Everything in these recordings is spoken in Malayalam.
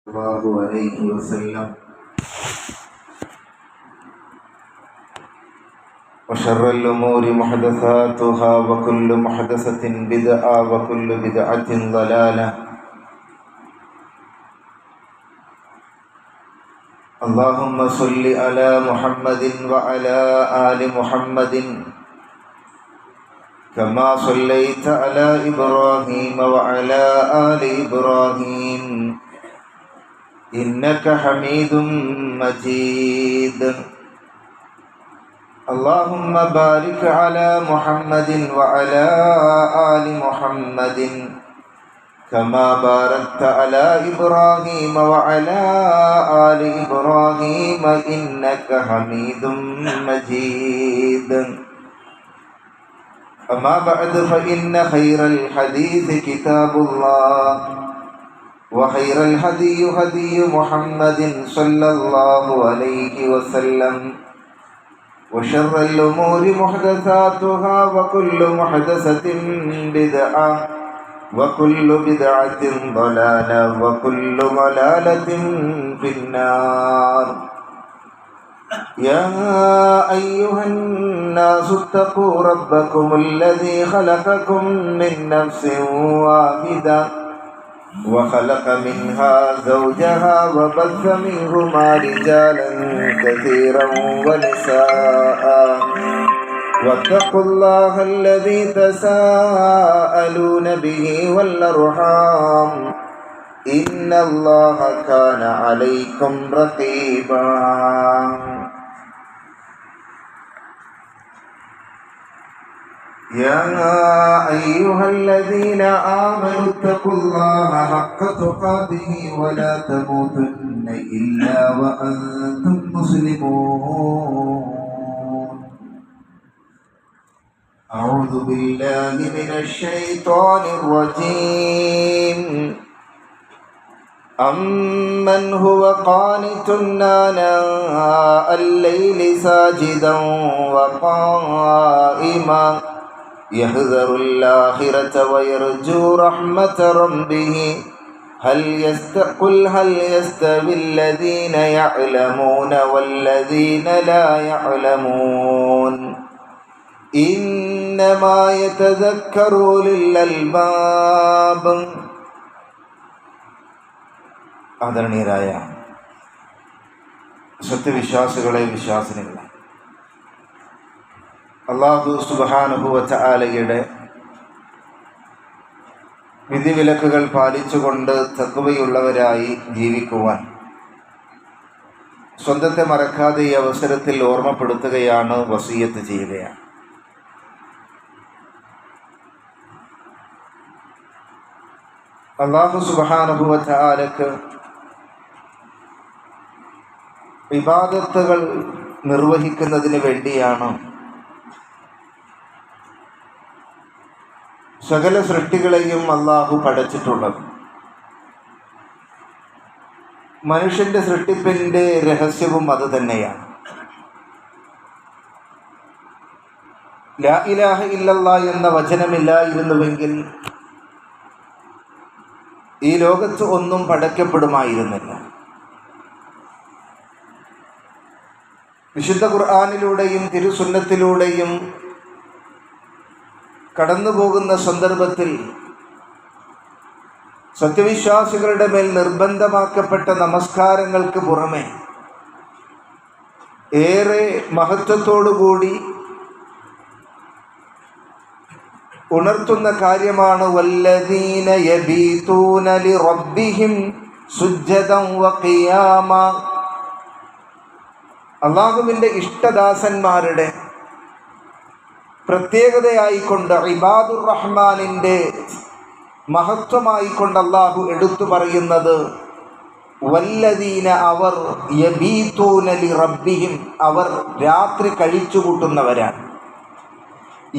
الله عليه وسلم وشر الأمور محدثاتها وكل محدثة بدعة وكل بدعة ضلالة. اللهم صل على محمد وعلى آل محمد كما صليت على إبراهيم وعلى آل إبراهيم إنك حميد مجيد. اللهم بارك على محمد وعلى آل محمد كما باركت على إبراهيم وعلى آل إبراهيم إنك حميد مجيد. أما بعد فإن خير الحديث كتاب الله وخير الهدي هدي محمد صلى الله عليه وسلم وشر الأمور محدثاتها وكل محدثة بدعة وكل بدعة ضلالة وكل ضلالة في النار. يا أيها الناس اتقوا ربكم الذي خلقكم من نفس واحدة وخلق منها زوجها وبث منهما رجالا كثيرا ونساء واتقوا الله الذي تساءلون به والأرحام إن الله كان عليكم رقيبا. يا أيها الذين آمنوا اتقوا الله حق تقاته ولا تموتن إلا وأنتم مسلمون. أعوذ بالله من الشيطان الرجيم. أمن هو قانت آناء الليل ساجدا وقائما يحذر الآخرة ويرجو رحمة ربه قل هل يستوي الذين يعلمون والذين لا يعلمون إنما يتذكر أولو الألباب. ആദരണീയരായ സത്യവിശ്വാസികളെ വിശ്വാസിനികളെ, അല്ലാഹു സുബ്ഹാനഹു വ തആലയുടെ വിധിവിലക്കുകൾ പാലിച്ചുകൊണ്ട് തഖ്വയുള്ളവരായി ജീവിക്കുവാൻ സ്വന്തത്തെ മറക്കാതെ ഈ അവസരത്തിൽ ഓർമ്മപ്പെടുത്തുകയാണ്, വസിയത്ത് ചെയ്യുകയാണ്. അല്ലാഹു സുബ്ഹാനഹു വ തആലക്ക് ഇബാദത്തുകൾ നിർവഹിക്കുന്നതിന് വേണ്ടിയാണ് സകല സൃഷ്ടികളെയും അല്ലാഹു പടച്ചിട്ടുള്ളത്. മനുഷ്യന്റെ സൃഷ്ടിപ്പിന്റെ രഹസ്യവും അത് തന്നെയാണ്. ലാ ഇലാഹ ഇല്ലല്ലാഹ് എന്ന വചനമില്ലായിരുന്നുവെങ്കിൽ ഈ ലോകത്ത് ഒന്നും പടക്കപ്പെടുമായിരുന്നില്ല. വിശുദ്ധ ഖുർആനിലൂടെയും തിരുസുന്നത്തിലൂടെയും കടന്നു പോകുന്ന സന്ദർഭത്തിൽ സത്യവിശ്വാസികളുടെ മേൽ നിർബന്ധമാക്കപ്പെട്ട നമസ്കാരങ്ങൾക്ക് പുറമെ ഏറെ മഹത്വത്തോടുകൂടി ഉണർത്തുന്ന കാര്യമാണ് വല്ലദീന യബീതൂന ലിറബ്ബിഹിം സുജ്ജദൻ വഖിയാമ. അല്ലാഹുവിൻ്റെ ഇഷ്ടദാസന്മാരുടെ പ്രത്യേകതയായിക്കൊണ്ട് ഇബാദുർ റഹ്മാനിൻ്റെ മഹത്വമായിക്കൊണ്ട് അല്ലാഹു എടുത്തു പറയുന്നത് വല്ലദീന, അവർ യബീതൂന ലിറബ്ബിഹിം, അവർ രാത്രി കഴിച്ചുകൂട്ടുന്നവരാണ്.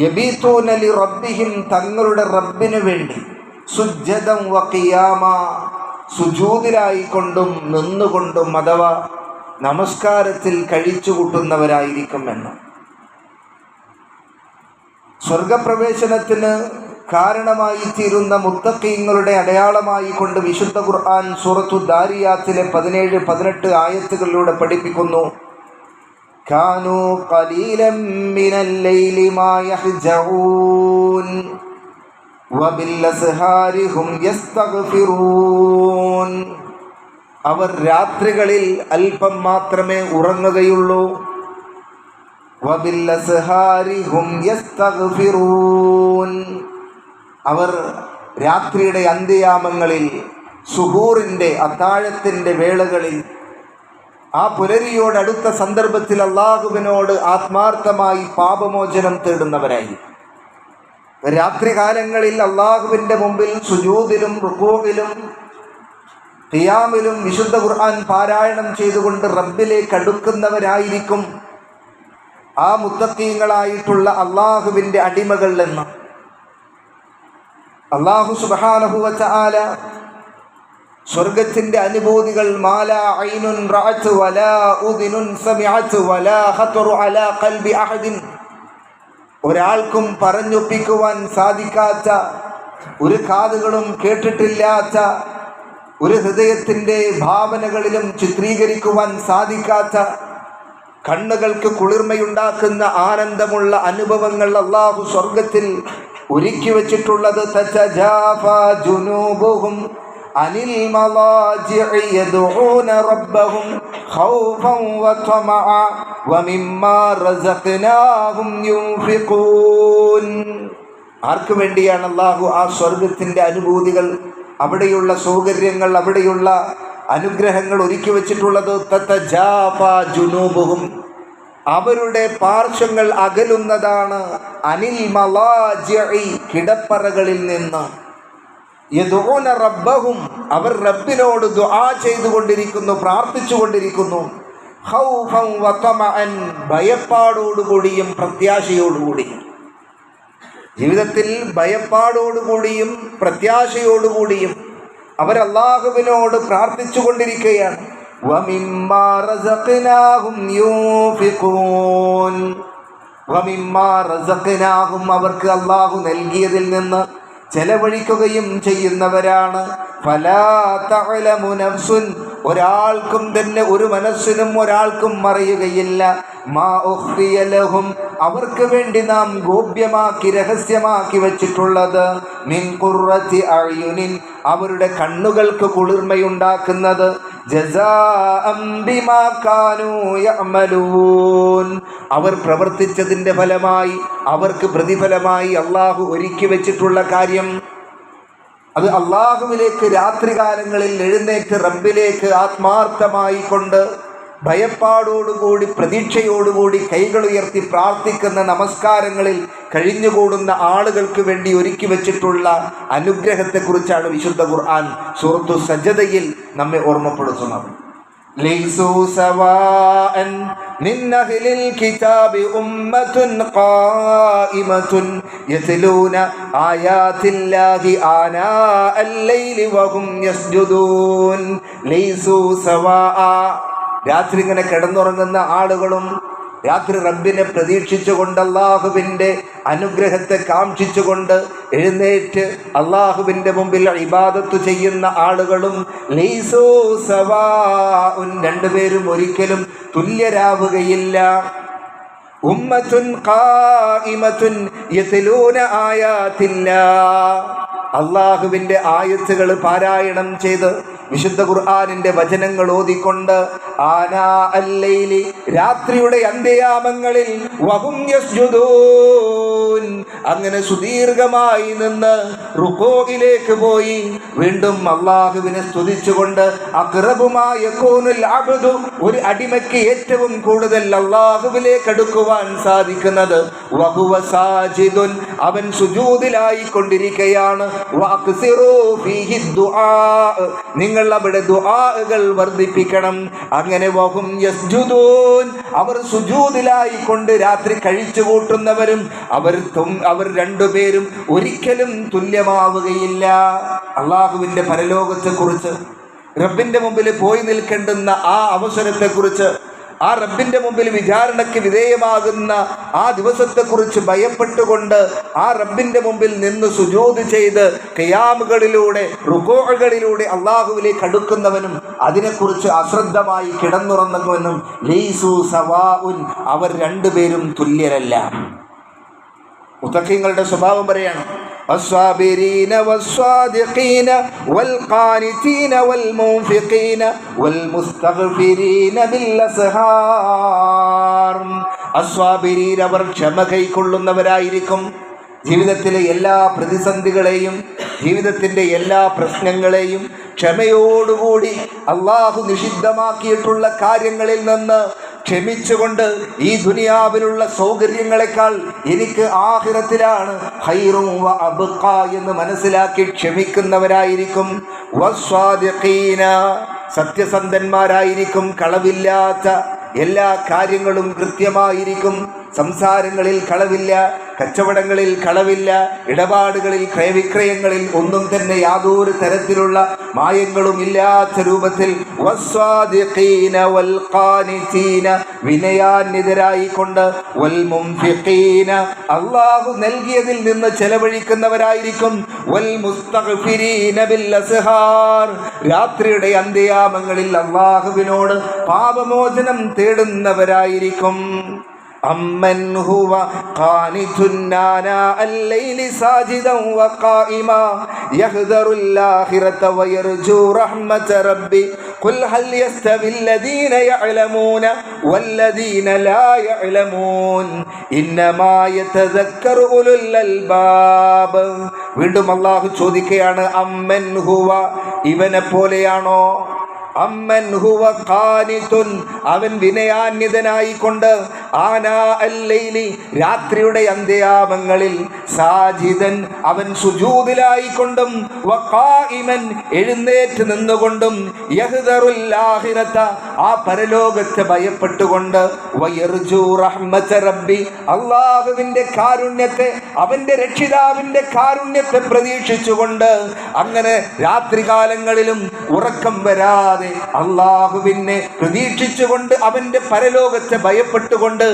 യബീതൂന ലിറബ്ബിഹിം, തങ്ങളുടെ റബ്ബിന് വേണ്ടി, സുജ്ജദൻ വഖിയാമ, സുജൂദിലായിക്കൊണ്ടും നിന്നുകൊണ്ടും അഥവാ നമസ്കാരത്തിൽ കഴിച്ചുകൂട്ടുന്നവരായിരിക്കുമെന്ന്. സ്വർഗപ്രവേശനത്തിന് കാരണമായി തീരുന്ന മുത്തഖീങ്ങളുടെ അടയാളമായി കൊണ്ട് വിശുദ്ധ ഖുർആൻ സൂറത്തു ദാരിയാത്തിലെ 17-18 ആയത്തുകളിലൂടെ പഠിപ്പിക്കുന്നു. കാനൂ ഖലീലൻ മിനൽ ലൈലി മാ യഹ്ജഊൻ വബില്ലസ്ഹാരി ഹും യസ്തഗ്ഫിറൂൻ. അവർ രാത്രികളിൽ അല്പം മാത്രമേ ഉറങ്ങുകയുള്ളൂ. വബില്ലസ്ഹാരി ഹും യസ്തഗ്ഫിറൂൻ. അവർ രാത്രിയുടെ അന്ത്യയാമങ്ങളിൽ സുഹൂറിൻ്റെ അത്താഴത്തിൻ്റെ വേളകളിൽ ആ പുലരിയോടടുത്ത സന്ദർഭത്തിൽ അള്ളാഹുവിനോട് ആത്മാർത്ഥമായി പാപമോചനം തേടുന്നവരായി. രാത്രികാലങ്ങളിൽ അള്ളാഹുവിൻ്റെ മുമ്പിൽ സുജൂദിലും റുകൂഇലും ഖിയാമിലും വിശുദ്ധ ഖുർആൻ പാരായണം ചെയ്തുകൊണ്ട് റബ്ബിലേക്ക് അടുക്കുന്നവരായിരിക്കും ആ മുത്തഖീങ്ങളായിട്ടുള്ള അള്ളാഹുവിൻ്റെ അടിമകൾ എന്ന് അള്ളാഹു സുബ്ഹാനഹു വ തആല സ്വർഗത്തിൻ്റെ അനുഭൂതികൾ മാലാ ഐനുൻ റഅത് വലാ ഉദ്നുൻ സമിഅത് വലാ ഖതറു അലാ ഖൽബി അഹദിൻ, ഒരാൾക്കും പറഞ്ഞൊപ്പിക്കുവാൻ സാധിക്കാത്ത, ഒരു കാതുകളും കേട്ടിട്ടില്ലാത്ത, ഒരു ഹൃദയത്തിൻ്റെ ഭാവനകളിലും ചിത്രീകരിക്കുവാൻ സാധിക്കാത്ത, കണ്ണുകൾക്ക് കുളിർമയുണ്ടാക്കുന്ന ആനന്ദമുള്ള അനുഭവങ്ങൾ അല്ലാഹു സ്വർഗത്തിൽ ഒരുക്കി വച്ചിട്ടുള്ളത്. തതജാഫാ ജുനൂബുഹും അനിൽ മളാജിഇ യദ്ഊന റബ്ബഹും ഖൗഫൻ വതമഅ വമിമ്മാ റസഖ്നാഹും യുൻഫിഖൂൻ. ആർക്ക് വേണ്ടിയാണ് അല്ലാഹു ആ സ്വർഗത്തിൻ്റെ അനുഭൂതികൾ, അവിടെയുള്ള സൗകര്യങ്ങൾ, അവിടെയുള്ള അനുഗ്രഹങ്ങൾ ഒരുക്കി വച്ചിട്ടുള്ളത്? തതജാഫാ ജുനൂബുഹും, അവരുടെ പാർശ്വങ്ങൾ അകലുന്നതാണ്. അനിൽ മളാജിഇ, കിടപ്പറകളിൽ നിന്ന്. യദ്ഊന റബ്ബഹും, അവർ റബ്ബിനോട് ദുആ ചെയ്തുകൊണ്ടിരിക്കുന്നു, പ്രാർത്ഥിച്ചുകൊണ്ടിരിക്കുന്നു. ഖൗഫൻ വതമഅൻ, ഭയപ്പാടോടുകൂടിയും പ്രത്യാശയോടുകൂടിയും. ജീവിതത്തിൽ ഭയപ്പാടോടുകൂടിയും പ്രത്യാശയോടുകൂടിയും അവർ അല്ലാഹുവിനോട് പ്രാർത്ഥിച്ചു കൊണ്ടിരിക്കുകയാണ്. വമിമ്മാ റസഖ്നാഹും യുൻഫിഖൂൻ, വമിമ്മാ റസഖ്നാഹും, അവർക്ക് അല്ലാഹു നൽകിയതിൽ നിന്ന് ചെലവഴിക്കുകയും ചെയ്യുന്നവരാണ്. ഫലാ തഅലമു നഫ്സുൻ, ഒരാൾക്കും തന്നെ, ഒരു മനസ്സിനും ഒരാൾക്കും അറിയുകയില്ല. മാ ഉഖ്ഫിയ ലഹും, അവർക്ക് വേണ്ടി നാം ഗോപ്യമാക്കി രഹസ്യമാക്കി വച്ചിട്ടുള്ളത്. മിൻ ഖുർറത്തി അഅ്യുനിൻ, അവരുടെ കണ്ണുകൾക്ക് കുളിർമയുണ്ടാക്കുന്നത്. ജസാഅൻ ബിമാ കാനൂ യഅമലൂൻ, അവർ പ്രവർത്തിച്ചതിൻ്റെ ഫലമായി, അവർക്ക് പ്രതിഫലമായി അള്ളാഹു ഒരുക്കി വെച്ചിട്ടുള്ള കാര്യം. അത് അള്ളാഹുവിലേക്ക് രാത്രികാലങ്ങളിൽ എഴുന്നേറ്റ് റബ്ബിലേക്ക് ആത്മാർത്ഥമായി കൊണ്ട് ഭയപ്പാടോടുകൂടി പ്രതീക്ഷയോടുകൂടി കൈകളുയർത്തി പ്രാർത്ഥിക്കുന്ന നമസ്കാരങ്ങളിൽ കഴിഞ്ഞുകൂടുന്ന ആളുകൾക്ക് വേണ്ടി ഒരുക്കി വച്ചിട്ടുള്ള അനുഗ്രഹത്തെക്കുറിച്ചാണ് വിശുദ്ധ ഖുർആൻ സൂറത്തു സജ്ദയിൽ നമ്മെ ഓർമ്മപ്പെടുത്തുന്നത്. ലൈസൂ സവാഅൻ മിൻ അഹ്ലിൽ കിതാബി ഉമ്മത്തുൻ ഖായിമത്തുൻ യത്ലൂന ആയാതില്ലാഹി ആനാ അൽ-ലൈലി വഹും യസ്ജുദൂൻ. ലൈസൂ സവാഅ, രാത്രി ഇങ്ങനെ കിടന്നുറങ്ങുന്ന ആളുകളും രാത്രി റബ്ബിനെ പ്രതീക്ഷിച്ചുകൊണ്ട് അള്ളാഹുവിൻ്റെ അനുഗ്രഹത്തെ കാക്ഷിച്ചുകൊണ്ട് എഴുന്നേറ്റ് അള്ളാഹുവിൻ്റെ മുമ്പിൽ ഇബാദത്ത് ചെയ്യുന്ന ആളുകളും ലൈസൂ സവാഉൻ, രണ്ടുപേരും ഒരിക്കലും തുല്യരാവുകയില്ല. ഉമ്മത്തുൻ ഖായിമത്തുൻ യത്ലൂന ആയാതില്ലാഹ്, അള്ളാഹുവിൻ്റെ ആയത്തുകൾ പാരായണം ചെയ്ത് വിശുദ്ധ ഖുർആനിൻ്റെ വചനങ്ങൾ ഓതിക്കൊണ്ട് ആനാ അൽ-ലൈലി, രാത്രിയുടെ അന്ത്യയാമങ്ങളിൽ വഹും യസ്ജുദൂൻ, അങ്ങനെ സുദീർഘമായി നിന്ന് റുകൂഇലേക്ക് പോയി വീണ്ടും അള്ളാഹുവിനെ സ്തുതിച്ചുകൊണ്ട് അഖ്റബു മാ യകൂനുൽ അബ്ദു, ഒരു അടിമയ്ക്ക് ഏറ്റവും കൂടുതൽ അള്ളാഹുവിലേക്ക് അടുക്കുവാൻ സാധിക്കുന്നത് വഹുവ സാജിദുൻ, അവൻ സുജൂദിലായി കൊണ്ടിരിക്കുകയാണ്. വഅക്സിറൂ ഫീഹി ദുആ, നിങ്ങൾ അവിടെ ദുആകൾ വർദ്ധിപ്പിക്കണം. അങ്ങനെ വഹും യസ്ജുദൂൻ, അവർ സുജൂദിലായി കൊണ്ട് രാത്രി കഴിച്ചു കൂട്ടുന്നവരും അവർ രണ്ടുപേരും ഒരിക്കലും തുല്യമാവുകയില്ല. അള്ളാഹുവിൻ്റെ പരലോകത്തെക്കുറിച്ച്, റബ്ബിൻ്റെ മുമ്പിൽ പോയി നിൽക്കേണ്ടുന്ന ആ അവസരത്തെക്കുറിച്ച് ആ റബ്ബിന്റെ മുമ്പിൽ വിചാരണയ്ക്ക് വിധേയമാകുന്ന ആ ദിവസത്തെക്കുറിച്ച് ഭയപ്പെട്ടുകൊണ്ട് ആ റബ്ബിന്റെ മുമ്പിൽ നിന്ന് സുജൂദ് ചെയ്ത് ഖിയാമുകളിലൂടെ റുകൂഉകളിലൂടെ അള്ളാഹുവിലേക്ക് അടുക്കുന്നവനും അതിനെക്കുറിച്ച് അശ്രദ്ധമായി കിടന്നുറങ്ങുന്നവനും ലൈസു സവാഉൻ, അവർ രണ്ടുപേരും തുല്യരല്ല. മുത്തഖീങ്ങളുടെ സ്വഭാവം പറയാണ്, الصابرين والصادقين والقانتين والمنفقين والمستغفرين بالأسحار. അസ്വാബിരീൻ, അവർ ക്ഷമ കൈക്കൊള്ളുന്നവരായിരിക്കും. ജീവിതത്തിലെ എല്ലാ പ്രതിസന്ധികളെയും ജീവിതത്തിൻ്റെ എല്ലാ പ്രശ്നങ്ങളെയും ക്ഷമയോടുകൂടി അള്ളാഹു നിഷിദ്ധമാക്കിയിട്ടുള്ള കാര്യങ്ങളിൽ നിന്ന് ക്ഷമിച്ചുകൊണ്ട് ഈ ദുനിയാവിലുള്ള സൗകര്യങ്ങളെക്കാൾ എനിക്ക് ആഖിറത്തിലാണ് ഖൈറും വ അബ്ഖ എന്ന് മനസ്സിലാക്കി ക്ഷമിക്കുന്നവരായിരിക്കും. വസ്വാദിഖീന, സത്യസന്ധന്മാരായിരിക്കും. കളവില്ലാത്ത എല്ലാ കാര്യങ്ങളും കൃത്യമായിരിക്കും. സംസാരങ്ങളിൽ കളവില്ല, കച്ചവടങ്ങളിൽ കളവില്ല, ഇടപാടുകളിൽ ക്രയവിക്രയങ്ങളിൽ ഒന്നും തന്നെ യാതൊരു തരത്തിലുള്ള മായങ്ങളും ഇല്ലാത്ത രൂപത്തിൽ വസ്വാദിഖീന വൽ ഖാനിതീന, വിനയാന്വിതരായിക്കൊണ്ട് വൽ മുൻഫിഖീന, അല്ലാഹു നൽകിയതിൽ നിന്ന് ചെലവഴിക്കുന്നവരായിരിക്കും. വൽ മുസ്തഗ്ഫിരീന ബിൽ അസ്ഹാർ, രാത്രിയുടെ അന്ത്യയാമങ്ങളിൽ അല്ലാഹുവിനോട് പാപമോചനം തേടുന്നവരായിരിക്കും. അമ്മൻ ഹുവ ഖാനിതുൻ ആനാഅ അൽ-ലൈലി സാജിദൻ വഖായിമാ യഹ്ദറുൽ ആഖിറത വയർജു റഹ്മത റബ്ബി ഖുൽ ഹൽ യസ്തവി അല്ലദീന യഅലമൂന വല്ലദീന ലാ യഅലമൂൻ ഇന്നമാ യതദക്കറു ഉലുൽ അൽബാബ്. വീണ്ടും അല്ലാഹു ചോദിക്കുകയാണ്, അമ്മൻ ഹുവ, ഇവനെ പോലെയാണോ? അമ്മൻ ഹുവ ഖാനിതുൻ, അവൻ വിനയാന്വിതനായിക്കൊണ്ട് ആനാ അൽ-ലൈലി, രാത്രിയുടെ അന്ത്യയാമങ്ങളിൽ സാജിദൻ, അവൻ സുജൂദിലായിക്കൊണ്ടും വഖായിമൻ, എഴുന്നേറ്റ് നിന്നുകൊണ്ടും യഹ്ദറുൽ ആഖിറത, ആ പരലോകത്തെ ഭയപ്പെട്ടുകൊണ്ട് വയർജു റഹ്മത റബ്ബി, അല്ലാഹുവിന്റെ കാരുണ്യത്തെ, അവന്റെ രക്ഷിതാവിന്റെ കാരുണ്യത്തെ പ്രതീക്ഷിച്ചുകൊണ്ട് അങ്ങനെ രാത്രികാലങ്ങളിലും ഉറക്കം വരാതെ അള്ളാഹുവിനെ പ്രതീക്ഷിച്ചുകൊണ്ട് അവന്റെ പരലോകത്തെ ഭയപ്പെട്ടുകൊണ്ട്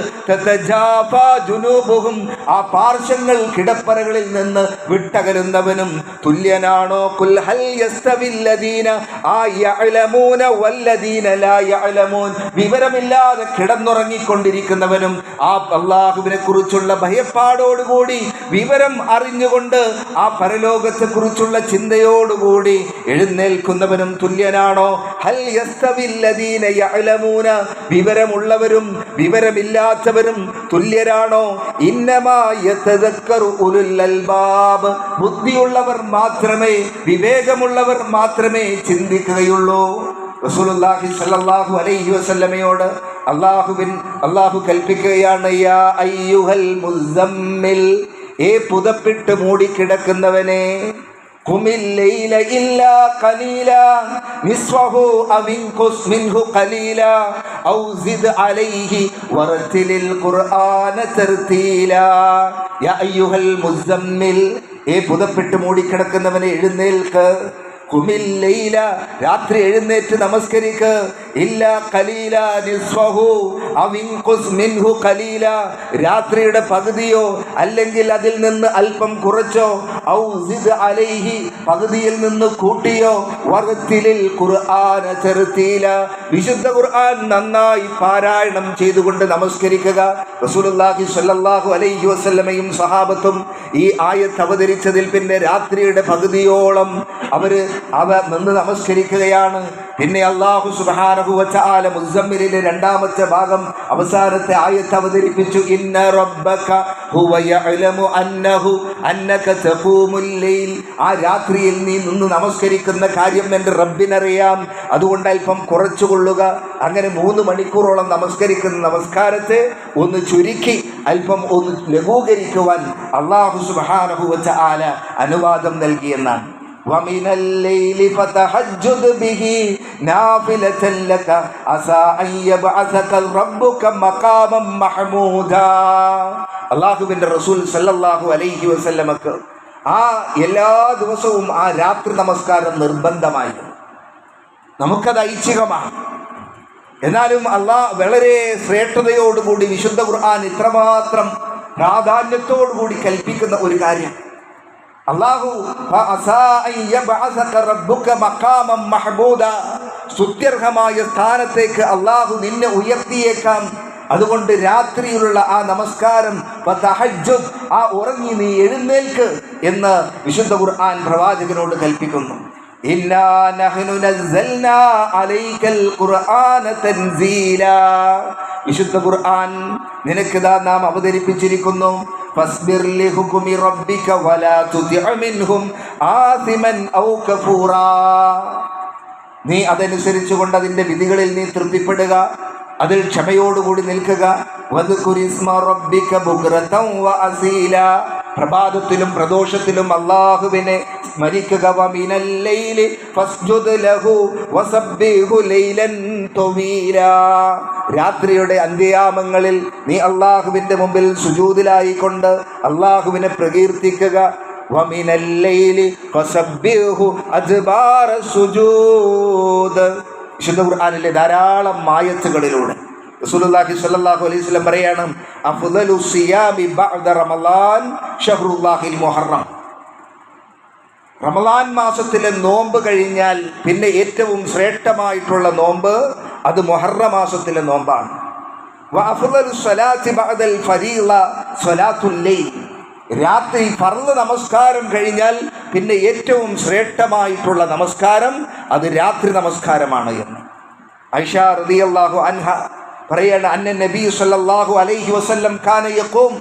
ആ പാർശ്വങ്ങൾ കിടപ്പറകളിൽ നിന്ന് വിട്ടകലുന്നവനും തുല്യനാണോ? കുൽ ഹൽ യസ്തവില്ലദീന യഅലമൂന വല്ലദീന ലാ യഅലമൂൻ, വിവരമില്ലാതെ കിടന്നുറങ്ങിക്കൊണ്ടിരിക്കുന്നവനും ആ അള്ളാഹുവിനെ കുറിച്ചുള്ള ഭയപ്പാടോടുകൂടി വിവരം അറിഞ്ഞുകൊണ്ട് ആ പരലോകത്തെ കുറിച്ചുള്ള ചിന്തയോടുകൂടി എഴുന്നേൽക്കുന്നവനും തുല്യനാണോ? ഹൽ യസ്തവില്ലദീന യഅലമൂന, വിവരമുള്ളവരും വിവരമില്ലാത്തവരും തുല്യരാണോ? ഇന്നമാ യതദക്കറു ഉലുൽ അൽബാബ്, ബുദ്ധിയുള്ളവർ മാത്രമേ, വിവേകമുള്ളവർ മാത്രമേ ചിന്തിക്കുകയുള്ളൂ. റസൂലുള്ളാഹി സ്വല്ലല്ലാഹു അലൈഹി വസല്ലമയോട് അല്ലാഹു കൽപ്പിക്കുകയാണ്, യാ അയ്യുഹൽ മുസമ്മിൽ, ഏ പുതപ്പിട്ട് മൂടിക്കിടക്കുന്നവനെ, ഖുമിൽ ലൈല ഇല്ലാ ഖലീലാ നിസ്ഫഹു അവ ഇൻഖുസ് മിൻഹു ഖലീലാ ഔ സിദ് അലൈഹി വറത്തിലിൽ ഖുർആന തർതീലാ. യാ അയ്യുഹൽ മുസമ്മിൽ, ഏ പുതപ്പിട്ട് മൂടിക്കിടക്കുന്നവനെ എഴുന്നേൽക്ക്. ഖുമിൽ ലൈല, രാത്രി എഴുന്നേറ്റ് നമസ്കരിക്ക്. ഇല്ല ഖലീല നിസ്ഫഹു അവ ഇൻഖുസ് മിൻഹു ഖലീല, രാത്രിയുടെ പകുതിയോ അല്ലെങ്കിൽ അതിൽ നിന്ന് അല്പം കുറച്ചോ, ഔ സിദ് അലൈഹി, പകുതിയിൽ നിന്ന് കൂട്ടിയോ, വറത്തിലിൽ ഖുർആന തർതീല, വിശുദ്ധ ഖുർആൻ നന്നായി പാരായണം ചെയ്തുകൊണ്ട് നമസ്കരിക്കുക. റസൂലുള്ളാഹി സ്വല്ലല്ലാഹു അലൈഹി വസല്ലമയും സഹാബത്തും ഈ ആയത്ത് അവതരിച്ചതിൽ പിന്നെ രാത്രിയുടെ പകുതിയോളം അവ നിന്ന് നമസ്കരിക്കുകയാണ്. പിന്നെ അല്ലാഹു സുബ്ഹാനഹു വ തആല മുസമ്മിലിലെ രണ്ടാമത്തെ ഭാഗം അവസാനത്തെ ആയത്ത് അവതരിപ്പിച്ചു. ഇന്ന റബ്ബക ഹുവ യഅലമു അന്നക തഖൂമുൽ ലൈൽ, ആ രാത്രിയിൽ നീ നിന്ന് നമസ്കരിക്കുന്ന കാര്യം എൻ്റെ റബ്ബിനറിയാം, അതുകൊണ്ട് അല്പം കുറച്ചുകൊള്ളുക. അങ്ങനെ 3 മണിക്കൂറോളം നമസ്കരിക്കുന്ന നമസ്കാരത്തെ ഒന്ന് ചുരുക്കി അല്പം ഒന്ന് ലഘൂകരിക്കുവാൻ അല്ലാഹു സുബ്ഹാനഹു വ തആല അനുവാദം നൽകിയെന്നാണ്. وَمِنَ اللَّيْلِ فَتَهَجَّدْ بِهِ نَافِلَةً لَكَ عَسَىٰ أَن يَبْعَثَكَ رَبُّكَ مَقَامًا مَحْمُودًا. അല്ലാഹുവിൻ്റെ റസൂൽ സല്ലല്ലാഹു അലൈഹി വസല്ലമക്ക് ആ എല്ലാ ദിവസവും ആ രാത്രി നമസ്കാരം നിർബന്ധമായിരുന്നു. നമുക്കത് ഐച്ഛികമാണ്. എന്നാലും അള്ളാഹ് വളരെ ശ്രേഷ്ഠതയോടുകൂടി വിശുദ്ധ ഖുർആൻ ഇത്രമാത്രം പ്രാധാന്യത്തോടുകൂടി കൽപ്പിക്കുന്ന ഒരു കാര്യം, അള്ളാഹു സ്തുത്യർഹമായ സ്ഥാനത്തേക്ക് അള്ളാഹു നിന്നെ ഉയർത്തിയേക്കാം. അതുകൊണ്ട് രാത്രിയിലുള്ള ആ നമസ്കാരം ആ ഉറങ്ങി നീ എഴുന്നേൽക്ക് എന്ന് വിശുദ്ധ ഖുർആൻ പ്രവാചകനോട് കൽപ്പിക്കുന്നു. ഇന്നാ നഹ്നു നസ്സൽനാ അലൈക്കൽ ഖുർആന തൻസീലാ, വിശുദ്ധ ഖുർആൻ നിനക്കിതാ നാം അവതരിപ്പിച്ചിരിക്കുന്നു. ഫസ്ബിർ ലിഹുക്മി റബ്ബിക വലാ തുതിഅ മിൻഹും ആസിമൻ ഔ കഫൂറാ, നീ അതനുസരിച്ച് കൊണ്ട് അതിൻ്റെ വിധികളിൽ നീ തൃപ്തിപ്പെടുക, അതിൽ ക്ഷമയോടുകൂടി നിൽക്കുക. വദ്കുരിസ്മ റബ്ബിക ബുക്റതൻ വഅസീലാ, പ്രഭാതത്തിലും പ്രദോഷത്തിലും അല്ലാഹുവിനെ സ്മരിക്കുക. വമിനൽ ലൈലി ഫസ്ജുദ് ലഹു വസബ്ബിഹു ലൈലൻ തവീലാ, രാത്രിയുടെ അന്ത്യയാമങ്ങളിൽ നീ അല്ലാഹുവിൻ്റെ മുമ്പിൽ സുജൂദിലായിക്കൊണ്ട് അല്ലാഹുവിനെ പ്രകീർത്തിക്കുക. വമിനൽ ലൈലി ഫസബ്ബിഹു അദ്ബാറ സുജൂദ്, വിശുദ്ധ ഖുർആനിലെ ധാരാളം ആയത്തുകളിലൂടെ റസൂലുള്ളാഹി സ്വല്ലല്ലാഹു അലൈഹി വസല്ലം പറയാണ്, അഫ്ദലു സിയാമി ബഅദ റമളാൻ ഷഹ്റുല്ലാഹിൽ മുഹറം, റമളാൻ മാസത്തിലെ നോമ്പ് കഴിഞ്ഞാൽ പിന്നെ ഏറ്റവും ശ്രേഷ്ഠമായിട്ടുള്ള നോമ്പ് അത് മുഹറം മാസത്തിലെ നോമ്പാണ്. വഅഫ്ദലു സ്വലാത്തി ബഅദൽ ഫരീള സ്വലാത്തുൽ ലൈൽ, രാത്രി ഫർള് നമസ്കാരം കഴിഞ്ഞാൽ പിന്നെ ഏറ്റവും ശ്രേഷ്ഠമായിട്ടുള്ള നമസ്കാരം അത് രാത്രി നമസ്കാരമാണ് എന്ന് ആയിഷ റളിയല്ലാഹു അൻഹ പറയാണ്, അന്ന നബി സല്ലല്ലാഹു അലൈഹി വസല്ലം കാന യഖൂം,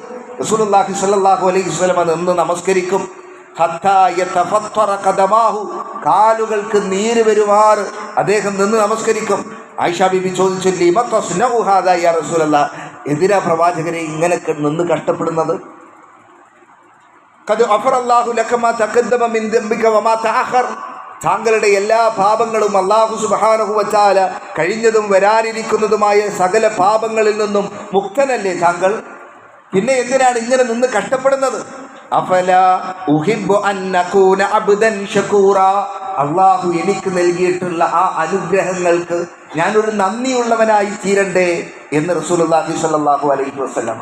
റസൂലുള്ളാഹി സ്വല്ലല്ലാഹു അലൈഹി വസല്ലം നിന്ന് നമസ്കരിക്കും. ഹത്താ യതഫത്തറ ഖദമാഹു, കാലുകൾക്ക് നീര് വരുമാറ് അദ്ദേഹം നിന്ന് നമസ്കരിക്കും. ആയിഷ ബീബി ചോദിച്ചു, ലിമ തസ്നഉ ഹാദാ യാ റസൂലല്ലാഹ്, എന്തിനാ പ്രവാചകരെ ഇങ്ങനെ നിന്ന് കഷ്ടപ്പെടുന്നത്? ഖദ് ഗഫറല്ലാഹു ലക മാ തഖദ്ദമ മിൻ ദംബിക വമാ തഅഖർ, താങ്കളുടെ എല്ലാ പാപങ്ങളും അല്ലാഹു സുബ്ഹാനഹു വ തആല കഴിഞ്ഞതും വരാനിരിക്കുന്നതുമായ സകല പാപങ്ങളിൽ നിന്നും മുക്തനല്ലേ താങ്കൾ, പിന്നെ എന്തിനാണ് ഇങ്ങനെ നിന്ന് കഷ്ടപ്പെടുന്നത്? അഫലാ ഉഹിബ്ബു അൻ നകൂന അബ്ദൻ ശകൂറാ, അല്ലാഹു എനിക്ക് നൽകിയിട്ടുള്ള ആ അനുഗ്രഹങ്ങൾക്ക് ഞാനൊരു നന്ദിയുള്ളവനായി തീരണ്ടേ എന്ന് റസൂലുള്ളാഹി സ്വല്ലല്ലാഹു അലൈഹി വസല്ലം.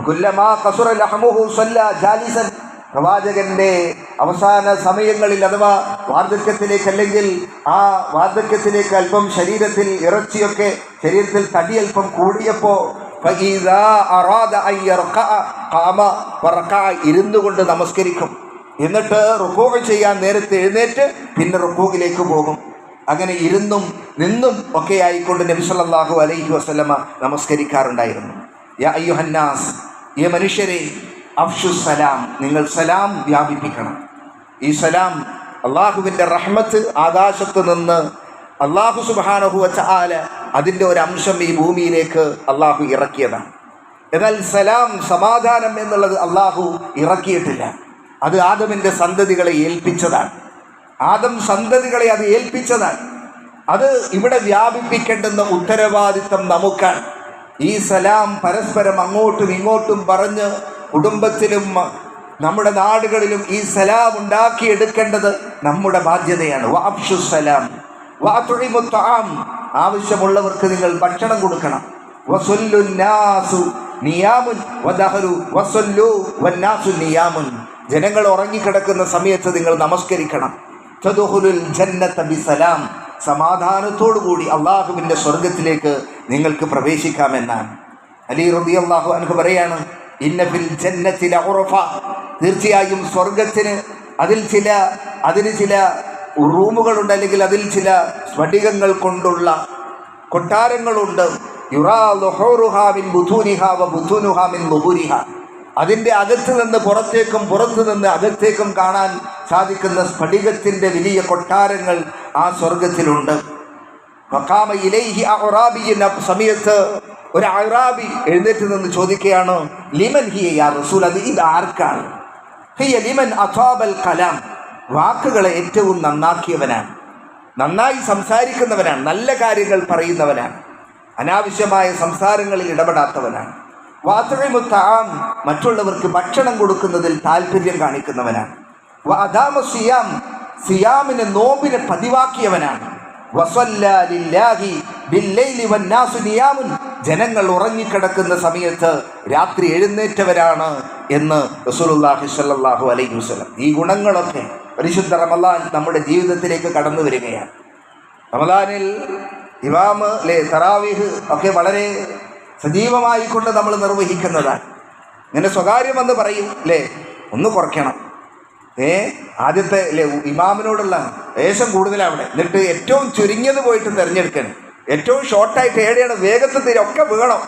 കുല്ലമാ ഖസുറ ലഹ്മുഹു സല്ല ജാലിസൻ, പ്രവാചകന്റെ അവസാന സമയങ്ങളിൽ അഥവാ വാർദ്ധക്യത്തിലേക്ക്, അല്ലെങ്കിൽ ആ വാർദ്ധക്യത്തിലേക്ക് അല്പം ശരീരത്തിൽ ഇറച്ചിയൊക്കെ ശരീരത്തിൽ തടി അല്പം കൂടിയപ്പോൾ ഇരുന്നു കൊണ്ട് നമസ്കരിക്കും. എന്നിട്ട് റുക്കൂ ചെയ്യാൻ നേരത്തെ എഴുന്നേറ്റ് പിന്നെ റുക്കൂയിലേക്ക് പോകും. അങ്ങനെ ഇരുന്നും നിന്നും ഒക്കെ ആയിക്കൊണ്ട് നബി സല്ലല്ലാഹു അലൈഹി വസല്ലമ നമസ്കരിക്കാറുണ്ടായിരുന്നു. യാ അയ്യുഹന്നാസ്, ഈ മനുഷ്യരെ, അഫ്ഷു സലാം, നിങ്ങൾ സലാം വ്യാപിപ്പിക്കണം. ഈ സലാം അള്ളാഹുവിൻ്റെ റഹ്മത്ത് ആകാശത്ത് നിന്ന് അള്ളാഹു സുബ്ഹാനഹു വ തആല അതിൻ്റെ ഒരു അംശം ഈ ഭൂമിയിലേക്ക് അള്ളാഹു ഇറക്കിയതാണ്. എന്നാൽ സലാം, സമാധാനം എന്നുള്ളത് അള്ളാഹു ഇറക്കിയിട്ടില്ല. അത് ആദമിൻ്റെ സന്തതികളെ ഏൽപ്പിച്ചതാണ്. ആദം സന്തതികളെ അത് ഏൽപ്പിച്ചതാണ്. അത് ഇവിടെ വ്യാപിപ്പിക്കേണ്ടുന്ന ഉത്തരവാദിത്തം നമുക്കാണ്. ഈ സലാം പരസ്പരം അങ്ങോട്ടും ഇങ്ങോട്ടും പറഞ്ഞ് കുടുംബത്തിലും നമ്മുടെ നാടുകളിലും ഈ സലാം ഉണ്ടാക്കിയെടുക്കേണ്ടത് നമ്മുടെ ബാധ്യതയാണ്. വഅഫ്ഷു സലാം വഅത്ഇമു തആം, ആവശ്യമുള്ളവർക്ക് നിങ്ങൾ ഭക്ഷണം കൊടുക്കണം. വസല്ലു നാസു നിയാമുൻ വദഹലു വസല്ലു വന്നാസു നിയാമുൻ, ജനങ്ങൾ ഉറങ്ങിക്കിടക്കുന്ന സമയത്ത് നിങ്ങൾ നമസ്കരിക്കണം. തദ്ഖുലുൽ ജന്നത ബിസലാം, സമാധാനത്തോടുകൂടി അള്ളാഹുവിൻ്റെ സ്വർഗത്തിലേക്ക് നിങ്ങൾക്ക് പ്രവേശിക്കാമെന്നാണ്. അലി റളിയല്ലാഹു അൻഹു പറയാണ്, ഇന്ന ഫിൽ ജന്നത്തി ലഉറഫ, തീർച്ചയായും സ്വർഗത്തിന് അതിന് ചില റൂമുകളുണ്ട്, അല്ലെങ്കിൽ അതിൽ ചില സ്ഫടികങ്ങൾ കൊണ്ടുള്ള കൊട്ടാരങ്ങളുണ്ട്. യുറാ ളുഹൂറുഹാ മിൻ ബുതൂനിഹാ വ ബുതൂനുഹാ മിൻ ളുഹൂരിഹാ, അതിൻ്റെ അകത്ത് നിന്ന് പുറത്തേക്കും പുറത്തു നിന്ന് അകത്തേക്കും കാണാൻ സാധിക്കുന്ന സ്ഫടികത്തിൻ്റെ വലിയ കൊട്ടാരങ്ങൾ ആ സ്വർഗത്തിലുണ്ട്. വഖാമ ഇലൈഹി അഅറാബിയ്യൻ, സമയത്ത് ഒരു അഅറാബി എഴുന്നേറ്റ് നിന്ന് ചോദിക്കുകയാണ്, ലിമൻ ഹിയ യാ റസൂൽ, അത് ഇത് ആർക്കാണ്? ഹിയ ലിമൻ അസാബൽ കലാം, വാക്കുകളെ ഏറ്റവും നന്നാക്കിയവനാണ്, നന്നായി സംസാരിക്കുന്നവനാണ്, നല്ല കാര്യങ്ങൾ പറയുന്നവനാണ്, അനാവശ്യമായ സംസാരങ്ങളിൽ ഇടപെടാത്തവനാണ്. വഅത്ഇമു തആം, മറ്റുള്ളവർക്ക് ഭക്ഷണം കൊടുക്കുന്നതിൽ താല്പര്യം കാണിക്കുന്നവനാണ്. വഅദാമ സിയാം, സിയാമിനെ നോമ്പിനെ പതിവാക്കിയവനാണ്. വസല്ലാ ലില്ലാഹി ബില്ലൈലി വന്നാസു നിയാമുൻ, ജനങ്ങൾ ഉറങ്ങിക്കിടക്കുന്ന സമയത്ത് രാത്രി എഴുന്നേറ്റവരാണ് എന്ന് റസൂലുള്ളാഹി സ്വല്ലല്ലാഹു അലൈഹി വസല്ലം. ഈ ഗുണങ്ങളൊക്കെ പരിശുദ്ധ റമളാൻ നമ്മുടെ ജീവിതത്തിലേക്ക് കടന്നു വരികയാണ്. റമളാനിൽ ഇമാമ് തറാവീഹ് ഒക്കെ വളരെ സജീവമായിക്കൊണ്ട് നമ്മൾ നിർവഹിക്കുന്നതാണ്. ഇങ്ങനെ സ്വകാര്യമെന്ന് പറയും ഒന്ന് കുറയ്ക്കണം. ആദ്യത്തെ ഇമാമിനോടുള്ള ലേശം കൂടുതലവിടെ, എന്നിട്ട് ഏറ്റവും ചുരുങ്ങിയത് പോയിട്ട് തിരഞ്ഞെടുക്കണം. ഏറ്റവും ഷോർട്ടായിട്ട് എവിടെയാണ് വേഗത്തിൽ തീരൊക്കെ വീണം,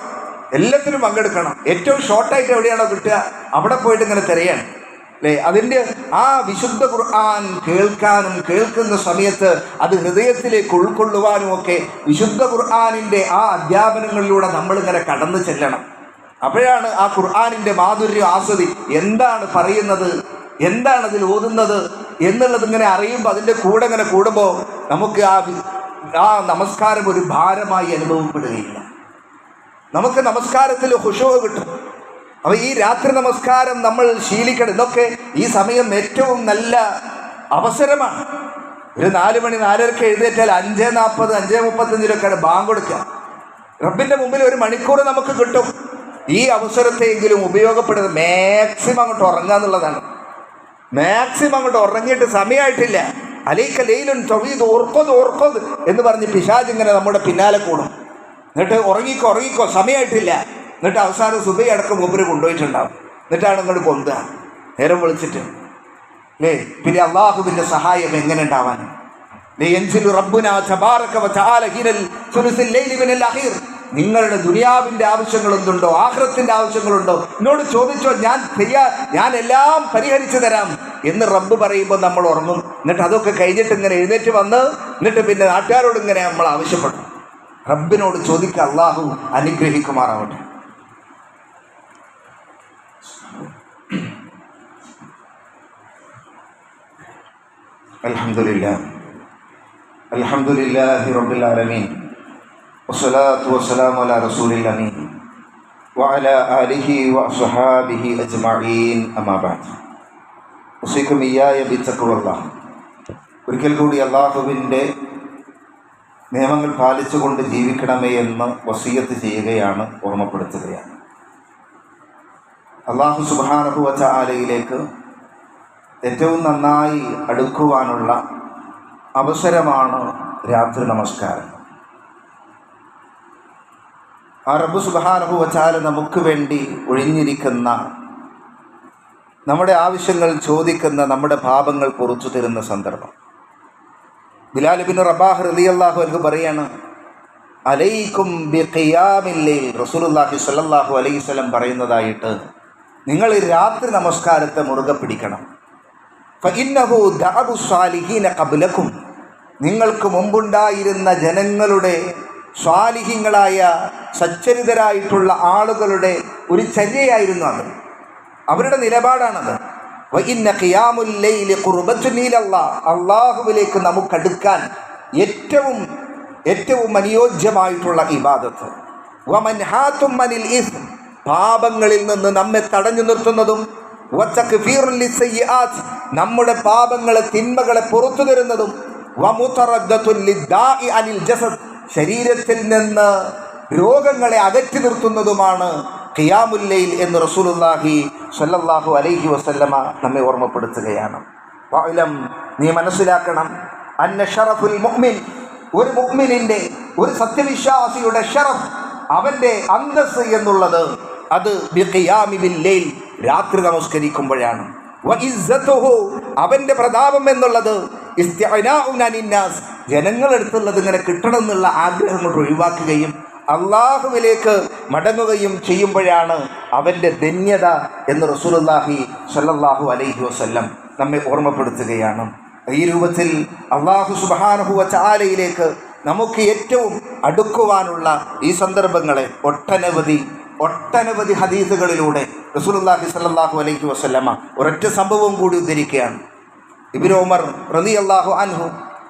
എല്ലാത്തിനും പങ്കെടുക്കണം. ഏറ്റവും ഷോർട്ടായിട്ട് എവിടെയാണോ കിട്ടുക അവിടെ പോയിട്ട് ഇങ്ങനെ തിരയണം. അതിൻ്റെ ആ വിശുദ്ധ ഖുർആൻ കേൾക്കാനും കേൾക്കുന്ന സമയത്ത് അത് ഹൃദയത്തിലേക്ക് ഉൾക്കൊള്ളുവാനും ഒക്കെ വിശുദ്ധ ഖുർആനിൻ്റെ ആ അധ്യാപനങ്ങളിലൂടെ നമ്മളിങ്ങനെ കടന്നു ചെല്ലണം. അപ്പോഴാണ് ആ ഖുർആനിൻ്റെ മാധുര്യം എന്താണ് പറയുന്നത്, എന്താണ് അതിൽ ഓതുന്നത് എന്നുള്ളത് ഇങ്ങനെ അറിയുമ്പോൾ അതിൻ്റെ കൂടെ ഇങ്ങനെ കൂടുമ്പോൾ നമുക്ക് ആ നമസ്കാരം ഒരു ഭാരമായി അനുഭവപ്പെടുകയില്ല. നമുക്ക് നമസ്കാരത്തിൽ ഖുശൂഅ് കിട്ടും. അപ്പോൾ ഈ രാത്രി നമസ്കാരം നമ്മൾ ശീലിക്കണം. ഇതൊക്കെ ഈ സമയം ഏറ്റവും നല്ല അവസരമാണ്. ഒരു 4 മണി 4:30 എഴുന്നേറ്റാൽ 5:40 5:35 ബാങ്ക് കൊടുക്കുക. റബ്ബിൻ്റെ മുമ്പിൽ 1 മണിക്കൂർ നമുക്ക് കിട്ടും. ഈ അവസരത്തെയെങ്കിലും ഉപയോഗപ്പെടുന്നത് മാക്സിമം അങ്ങോട്ട് ഉറങ്ങുക എന്നുള്ളതാണ്. മാക്സിമം അങ്ങോട്ട് ഉറങ്ങിയിട്ട് സമയമായിട്ടില്ല. അലൈക ലൈലുൻ തവീദ് ഓർക്കത് എന്ന് പറഞ്ഞ് പിശാച് ഇങ്ങനെ നമ്മുടെ പിന്നാലെ കൂടും. എന്നിട്ട് ഉറങ്ങിക്കോ സമയമായിട്ടില്ല. എന്നിട്ട് അവസാനം സുബഹി അടക്കം മൂപ്പര് കൊണ്ടുപോയിട്ടുണ്ടാവും. എന്നിട്ടാണ് ഇങ്ങോട്ട് പൊന്തുക നേരം വിളിച്ചിട്ട്. പിന്നെ അള്ളാഹുവിൻ്റെ സഹായം എങ്ങനെ ഉണ്ടാവാൻ? നിങ്ങളുടെ ദുനിയാവിൻ്റെ ആവശ്യങ്ങൾ എന്തുണ്ടോ, ആഖിറത്തിൻ്റെ ആവശ്യങ്ങളുണ്ടോ, എന്നോട് ചോദിച്ചോ, ഞാൻ എല്ലാം പരിഹരിച്ചു തരാം എന്ന് റബ്ബ് പറയുമ്പോൾ നമ്മൾ ഉറങ്ങും. എന്നിട്ട് അതൊക്കെ കഴിഞ്ഞിട്ട് ഇങ്ങനെ എഴുന്നേറ്റ് വന്ന് എന്നിട്ട് പിന്നെ നാട്ടുകാരോട് ഇങ്ങനെ നമ്മൾ ആവശ്യപ്പെടും. റബ്ബിനോട് ചോദിക്കുക, അള്ളാഹു അനുഗ്രഹിക്കുമാറാവട്ടെ. അൽഹംദുലില്ലാഹി റബ്ബിൽ ആലമീൻ വസ്സലാത്തു വസ്സലാമു അലാ റസൂലിൽ അമീൻ വഅലാ ആലിഹി വഅസ്ഹാബിഹി അജ്മഈൻ അമ്മാ ബഅദ്. ഉസീകും ഇയ്യായ ബിത്തഖ്വല്ലാഹ്. ഒരിക്കൽ കൂടി അള്ളാഹുവിൻ്റെ നിയമങ്ങൾ പാലിച്ചുകൊണ്ട് ജീവിക്കണമേ എന്ന് വസിയത്ത് ചെയ്യുകയാണ്, ഓർമ്മപ്പെടുത്തുകയാണ്. അള്ളാഹു സുബ്ഹാനഹു വ തആലയിലേക്ക് ഏറ്റവും നന്നായി അടുക്കുവാനുള്ള അവസരമാണ് രാത്രി നമസ്കാരം. ആ റബ്ബ് സുബ്ഹാനഹു വ തആല നമുക്ക് വേണ്ടി ഒഴിഞ്ഞിരിക്കുന്ന, നമ്മുടെ ആവശ്യങ്ങൾ ചോദിക്കുന്ന, നമ്മുടെ പാപങ്ങൾ പുറത്തു തരുന്ന സന്ദർഭം. ബിലാൽ ഇബ്നു റബാഹ് റളിയല്ലാഹു അൻഹു പറയാണ്, അലൈക്കും ബിഖിയാമിൽ ലൈൽ. റസൂലുള്ളാഹി സ്വല്ലല്ലാഹു അലൈഹി വസല്ലം പറയുന്നതായിട്ട്, നിങ്ങൾ രാത്രി നമസ്കാരത്തെ മുറുകെ പിടിക്കണം. ഫഇന്നഹു ദഅബു സ്വാലിഹീന ഖബ്ലക്കും. നിങ്ങൾക്ക് മുമ്പുണ്ടായിരുന്ന ജനങ്ങളുടെ, സ്വാലിഹീങ്ങളായ സച്ചരിതരായിട്ടുള്ള ആളുകളുടെ ഒരു ചര്യയായിരുന്നു അത്, അവരുടെ നിലപാടാണത്. വഇന്ന ഖിയാമുൽ ലൈലി ഖുർബത്തുൻ ഇലല്ലാഹ്. അല്ലാഹുവിലേക്ക് നമുക്കടുക്കാൻ ഏറ്റവും അനുയോജ്യമായിട്ടുള്ള ഇബാദത്ത്. വമൻഹാതും അനിൽ ഇസ്ം. പാപങ്ങളിൽ നിന്ന് നമ്മെ തടഞ്ഞു നിർത്തുന്നതും, വതക്ഫീറുൽ ലിസ്സയ്യിആത്ത്. നമ്മുടെ പാപങ്ങളെ, തിന്മകളെ പുറത്തു തരുന്നതും, വമുതറദ്ദത്തുൽ ലിദ്ദാഇ അനിൽ ജസദ്. ശരീരത്തിൽ നിന്ന് രോഗങ്ങളെ അകറ്റി നിർത്തുന്നതുമാണ് ഖിയാമുൽ ലൈൽ എന്ന് റസൂലുള്ളാഹി സ്വല്ലല്ലാഹു അലൈഹി വസല്ലമ നമ്മെ ഓർമ്മപ്പെടുത്തുകയാണ്. വഅലം, നീ മനസ്സിലാക്കണം, അന്ന ശറഫുൽ മുഅ്മിൻ. ഒരു മുഅ്മിനിൻ്റെ, ഒരു സത്യവിശ്വാസിയുടെ ഷറഫ്, അവൻ്റെ അന്തസ്സ് എന്നുള്ളത് അത് ബിഖിയാമി ബിൽ ലൈൽ, രാത്രി നമസ്കരിക്കുമ്പോഴാണ്. വഇസ്സതുഹു, അവൻ്റെ പ്രതാപം എന്നുള്ളത് ഇസ്തിഅനാഉൻ അനിന്നാസ്, ജനങ്ങളെടുത്തുള്ളത് ഇങ്ങനെ കിട്ടണം എന്നുള്ള ആഗ്രഹം കൊണ്ട് ഒഴിവാക്കുകയും അള്ളാഹുവിലേക്ക് മടങ്ങുകയും ചെയ്യുമ്പോഴാണ് അവൻ്റെ ധന്യത എന്ന് റസൂലുള്ളാഹി സ്വല്ലല്ലാഹു അലൈഹി വസല്ലം നമ്മെ ഓർമ്മപ്പെടുത്തുകയാണ്. ഈ രൂപത്തിൽ അള്ളാഹു സുബ്ഹാനഹു വ തആലയിലേക്ക് നമുക്ക് ഏറ്റവും അടുക്കുവാനുള്ള ഈ സന്ദർഭങ്ങളെ ഒട്ടനവധി ഹദീസുകളിലൂടെ റസൂലുള്ളാഹി സ്വല്ലല്ലാഹു അലൈഹി വസല്ലമ ഒരൊറ്റ സംഭവം കൂടി ഉദ്ധരിക്കുകയാണ്. ഇബ്നു ഉമർ റളിയല്ലാഹു അൻഹു,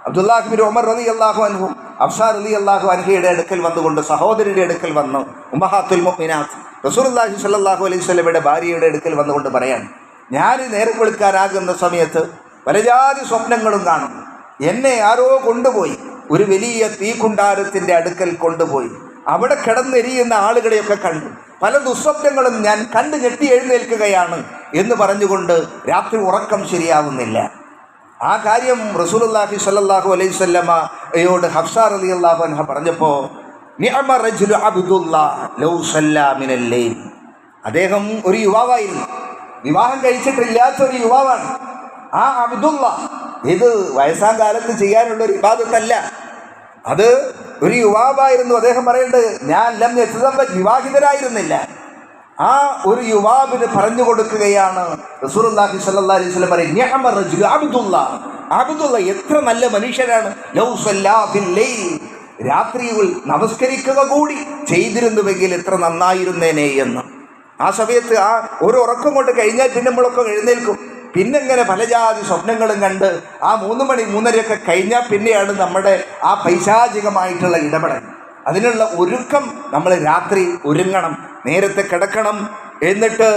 അബ്ദുല്ലാഹ് ഇബ്നു ഉമർ റളിയല്ലാഹു അൻഹു അഫ്സാ റളിയല്ലാഹു അൻഹയുടെ അടുക്കൽ വന്നുകൊണ്ട്, സഹോദരിയുടെ അടുക്കൽ വന്ന്, ഉമ്മഹാത്തുൽ മുഅ്മിനാത്ത് റസൂലുള്ളാഹി സ്വല്ലല്ലാഹു അലൈഹി വസല്ലമയുടെ ഭാര്യയുടെ അടുക്കൽ വന്നുകൊണ്ട് പറയാൻ, ഞാൻ നേരം വെളുക്കാനാകുന്ന സമയത്ത് പലജാതി സ്വപ്നങ്ങളും കാണും. എന്നെ ആരോ കൊണ്ടുപോയി, ഒരു വലിയ തീക്കുണ്ടാരത്തിൻ്റെ അടുക്കൽ കൊണ്ടുപോയി. അവിടെ കിടന്നെരിയുന്ന ആളുകളെയൊക്കെ കണ്ടു. പല ദുസ്വപ്നങ്ങളും ഞാൻ കണ്ടു ഞെട്ടി എഴുന്നേൽക്കുകയാണ് എന്ന് പറഞ്ഞുകൊണ്ട് രാത്രി ഉറക്കം ശരിയാവുന്നില്ല. ആ കാര്യം റസൂലുള്ളാഹി സ്വല്ലല്ലാഹു അലൈഹി വസല്ലമയോട് ഹഫ്സ റളിയല്ലാഹു അൻഹ പറഞ്ഞപ്പോൾ നിഅമ റജുലു അബ്ദുല്ലാഹ് ലൗ സല്ലാ മിനൽ ലൈൽ. അദ്ദേഹം ഒരു യുവാവായിരുന്നു, വിവാഹം കഴിച്ചിട്ടില്ലാത്ത ഒരു യുവാവാണ്. ആ അബ്ദുള്ള ഇത് വയസ്സാം കാലത്ത് ചെയ്യാനുള്ള ഒരു ഇബാദത്തല്ല, അത് ഒരു യുവാവായിരുന്നു. അദ്ദേഹം പറയുന്നത് ഞാൻ ലം യതസവ്വജ്, വിവാഹിതരായിരുന്നില്ല. ആ ഒരു യുവാവിന് പറഞ്ഞു കൊടുക്കുകയാണ് റസൂലുള്ളാഹി സ്വല്ലല്ലാഹു അലൈഹി വസല്ലം പറയുന്നത് നിഅമ റജുലു അബ്ദുല്ലാഹ്, അബ്ദുള്ള എത്ര നല്ല മനുഷ്യനാണ്. ലൗ സല്ലാ ബിൽ ലൈൽ, രാത്രിയിൽ നമസ്കരിക്കുക കൂടി ചെയ്തിരുന്നുവെങ്കിൽ എത്ര നന്നായിരുന്നേനെ എന്ന്. ആ സമയത്ത് ആ ഒരു ഉറക്കം കൊണ്ട് കഴിഞ്ഞാൽ പിന്നെ നമ്മളൊക്കെ എഴുന്നേൽക്കും. പിന്നെങ്ങനെ പലജാതി സ്വപ്നങ്ങളും കണ്ട് ആ 3 മണി 3:30 കഴിഞ്ഞാൽ പിന്നെയാണ് നമ്മുടെ ആ പൈശാചികമായിട്ടുള്ള ഇടപെടൽ. അതിനുള്ള ഒരുക്കം നമ്മൾ രാത്രി ഒരുങ്ങണം, നേരത്തെ കിടക്കണം, എന്നിട്ട്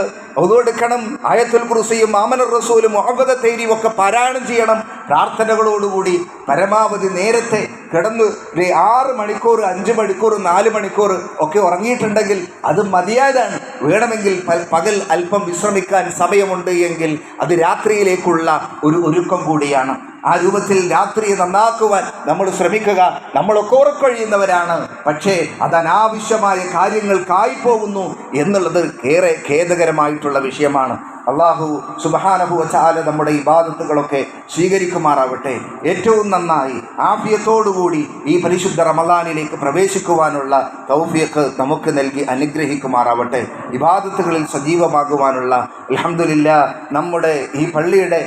ഒതുവെടുക്കണം, ആയത്തുൽ കുർസിയും ആമനർ റസൂലും മുഅവ്വദത്തൈനിയും ഒക്കെ പാരായണം ചെയ്യണം. പ്രാർത്ഥനകളോടുകൂടി പരമാവധി നേരത്തെ കിടന്ന് ഒരു 6 മണിക്കൂർ 5 മണിക്കൂർ 4 മണിക്കൂർ ഒക്കെ ഉറങ്ങിയിട്ടുണ്ടെങ്കിൽ അത് മതിയായതാണ്. വേണമെങ്കിൽ പകൽ അല്പം വിശ്രമിക്കാൻ സമയമുണ്ട് എങ്കിൽ അത് രാത്രിയിലേക്കുള്ള ഒരു ഒരുക്കം കൂടിയാണ്. ആ രൂപത്തിൽ രാത്രിയെ നന്നാക്കുവാൻ നമ്മൾ ശ്രമിക്കുക. നമ്മളൊക്കെ ഉറക്കൊഴിയുന്നവരാണ്, പക്ഷേ അത് അനാവശ്യമായ കാര്യങ്ങൾക്കായി പോകുന്നു എന്നുള്ളത് ഏറെ ഖേദകരമായിട്ടുള്ള വിഷയമാണ്. അള്ളാഹു സുബ്ഹാനഹു വ തആല നമ്മുടെ ഇബാദത്തുകളൊക്കെ സ്വീകരിക്കുമാറാവട്ടെ. ഏറ്റവും നന്നായി ആഫിയത്തോടുകൂടി ഈ പരിശുദ്ധ റമളാനിലേക്ക് പ്രവേശിക്കുവാനുള്ള തൗഫീഖ് നമുക്ക് നൽകി അനുഗ്രഹിക്കുമാറാവട്ടെ. ഇബാദത്തുകളിൽ സജീവമാകുവാനുള്ള അൽഹംദുലില്ലാഹ് നമ്മുടെ ഈ പള്ളിയുടെ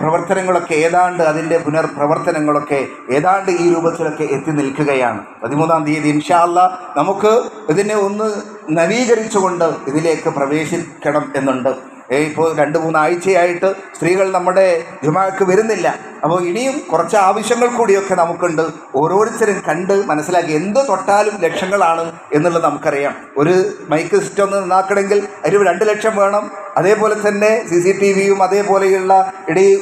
പ്രവർത്തനങ്ങളൊക്കെ ഏതാണ്ട് അതിൻ്റെ പുനർപ്രവർത്തനങ്ങളൊക്കെ ഏതാണ്ട് ഈ രൂപത്തിലൊക്കെ എത്തി നിൽക്കുകയാണ്. 13-ാം തീയതി ഇൻഷാ അല്ലാഹ് നമുക്ക് ഇതിനെ ഒന്ന് നവീകരിച്ചുകൊണ്ട് ഇതിലേക്ക് പ്രവേശിക്കണം എന്നുണ്ട്. ഇപ്പോൾ 2-3 ആഴ്ചയായിട്ട് സ്ത്രീകൾ നമ്മുടെ ജുമാക്ക് വരുന്നില്ല. അപ്പോൾ ഇനിയും കുറച്ച് ആവശ്യങ്ങൾ കൂടിയൊക്കെ നമുക്കുണ്ട്. ഓരോരുത്തരും കണ്ട് മനസ്സിലാക്കി എന്ത് തൊട്ടാലും ലക്ഷങ്ങളാണ് എന്നുള്ളത് നമുക്കറിയാം. ഒരു മൈക്ക് സിസ്റ്റം ഒന്ന് നന്നാക്കണമെങ്കിൽ അതിന് 2 ലക്ഷം വേണം. അതേപോലെ തന്നെ CCTVയും അതേപോലെയുള്ള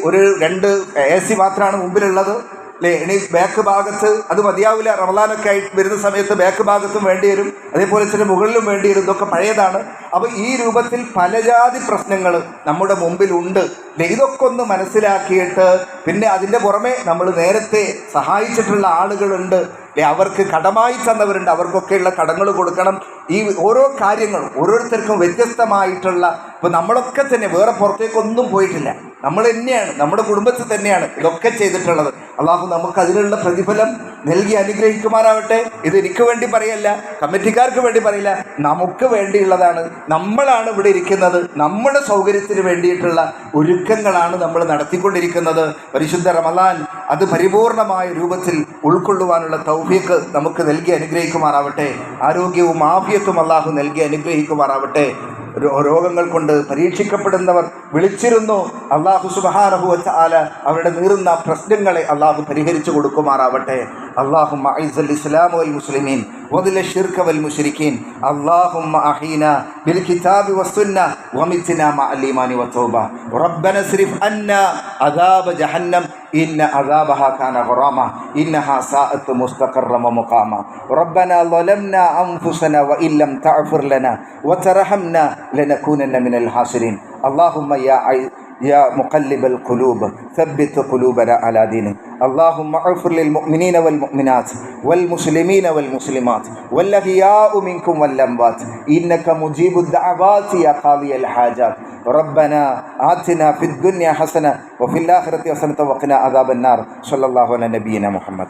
ഒരു 2 AC മാത്രമാണ് മുമ്പിലുള്ളത് അല്ലേ. ഇനി ബാക്ക് ഭാഗത്ത് അത് മതിയാവില്ല. റമളാനൊക്കെ ആയിട്ട് വരുന്ന സമയത്ത് ബാക്ക് ഭാഗത്തും വേണ്ടി വരും, അതേപോലെ തന്നെ മുകളിലും വേണ്ടി വരും. ഇതൊക്കെ പഴയതാണ്. അപ്പോൾ ഈ രൂപത്തിൽ പലജാതി പ്രശ്നങ്ങൾ നമ്മുടെ മുമ്പിലുണ്ട്. ഇതൊക്കെ ഒന്ന് മനസ്സിലാക്കിയിട്ട് പിന്നെ അതിൻ്റെ പുറമെ നമ്മൾ നേരത്തെ സഹായിച്ചിട്ടുള്ള ആളുകളുണ്ട്, അവർക്ക് കടമായി തന്നവരുണ്ട്, അവർക്കൊക്കെയുള്ള കടങ്ങൾ കൊടുക്കണം. ഈ ഓരോ കാര്യങ്ങളും ഓരോരുത്തർക്കും വ്യത്യസ്തമായിട്ടുള്ള, ഇപ്പോൾ നമ്മളൊക്കെ തന്നെ വേറെ പുറത്തേക്കൊന്നും പോയിട്ടില്ല, നമ്മൾ തന്നെയാണ്, നമ്മുടെ കുടുംബത്തിൽ തന്നെയാണ് ഇതൊക്കെ ചെയ്തിട്ടുള്ളത്. അള്ളാഹു നമുക്ക് അതിനുള്ള പ്രതിഫലം നൽകി അനുഗ്രഹിക്കുമാറാവട്ടെ. ഇത് എനിക്ക് വേണ്ടി പറയല്ല, കമ്മിറ്റിക്കാർക്ക് വേണ്ടി പറയില്ല, നമുക്ക് വേണ്ടിയുള്ളതാണ്. നമ്മളാണ് ഇവിടെ ഇരിക്കുന്നത്, നമ്മുടെ സൗകര്യത്തിന് വേണ്ടിയിട്ടുള്ള ഒരുക്കങ്ങളാണ് നമ്മൾ നടത്തിക്കൊണ്ടിരിക്കുന്നത്. പരിശുദ്ധ റമളാൻ അത് പരിപൂർണമായ രൂപത്തിൽ ഉൾക്കൊള്ളുവാനുള്ള തൗഫീഖ് നമുക്ക് നൽകി അനുഗ്രഹിക്കുമാറാവട്ടെ. ആരോഗ്യവും ആഫിയത്തും അള്ളാഹു നൽകി അനുഗ്രഹിക്കുമാറാവട്ടെ. രോഗങ്ങൾ കൊണ്ട് പരീക്ഷിക്കപ്പെടുന്നവർ വിളിച്ചിരുന്നു. അള്ളാഹു സുബ്ഹാനഹു വ തആല അവരുടെ നീറുന്ന പ്രശ്നങ്ങളെ അള്ളാഹു പരിഹരിച്ചു കൊടുക്കുമാറാവട്ടെ. اللهم أعز الإسلام والمسلمين وذل الشرك والمشركين اللهم أحينا بالكتاب والسنة ومتنا مع الإيمان والتوبة ربنا اصرف عنا عذاب جهنم إن عذابها كان غراما إنها ساءت مستقرا ومقاما ربنا ظلمنا أنفسنا وإن لم تغفر لنا وترحمنا لنكونن من الخاسرين اللهم يا مقلب القلوب ثبت قلوبنا على دينك اللهم اغفر للمؤمنين والمؤمنات والمسلمين والمسلمات والأحياء منكم والأموات إنك مجيب الدعوات يا قاضي الحاجات ربنا آتنا في الدنيا حسنة وفي الآخرة حسنة وقنا عذاب النار صلى الله على نبينا محمد.